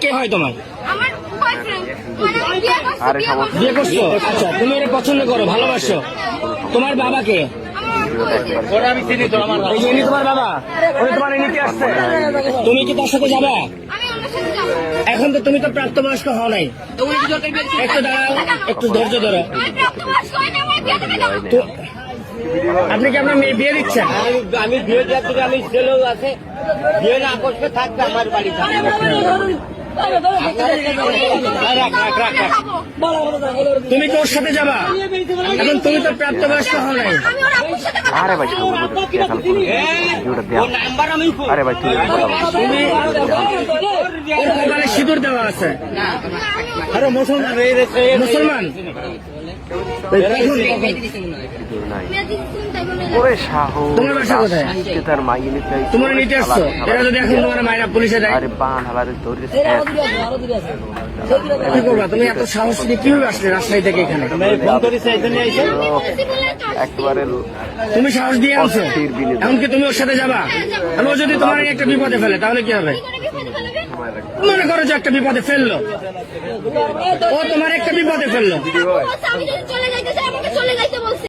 কে হয় তোমার? আমার বয়ফ্রেন্ড মানে বিয়ে করছো? আচ্ছা, তুমি ওরা পছন্দ করো, ভালোবাসো। তোমার বাবাকে? এই যে ইনি তোমার বাবা, ওরা তোমার নিতে আসছে। তুমি কি তার সাথে যাবা? আমি ওনার সাথে যাব। এখন তো তুমি তো প্রাপ্তবয়স্ক হও নাই। একটু দাঁড়াও, একটু ধৈর্য ধরো। আমি প্রাপ্তবয়স্ক হইনি, আমার বিয়ে দেবে না। তো আপনি কি আপনার মেয়ে বিয়ে দিচ্ছেন? আমি বিয়ে যাত্রী, আমি ছেলেও আছে, বিয়ে না করতে থাকবে আমার বাড়ি থাকবে। তুমি কি ওর সাথে যাবা? এখন তুমি তো প্রাপ্তবয়স্ক হও নাই। আমি ওর আপুর সাথে কথা আরে ভাই ওর নাম্বার আমি আরে ভাই তুই তুমি ওর কপালে সিঁদুর দেওয়া আছে। আরে মুসলমান মুসলমান? ওরে সাহস তোমার বাসা কোথায়? আজকে তার মাইয়ে নিতে আইছে। তোমার নিতে আসছো? এরা যদি এখন তোমার মায়েরা পুলিশে দেয় আরে বান হালারে ধরে কি করবা? তুমি এত সাহস নিয়ে কিভাবে আসলে রাজশাহী থেকে এখানে? ফোন করেছে এই জন্য আইছে। একবারে তুমি সাহস দিয়ে আনছো, এমনকি তুমি ওর সাথে যাবা? আর ও যদি তোমার একটা বিপদে ফেলে তাহলে কি হবে? মনে করো যে একটা বিপদে ফেললো, ও তোমার একটা বিপদে ফেললো, চলে যাইতেছে, আমাকে চলে যাইতে বলছে।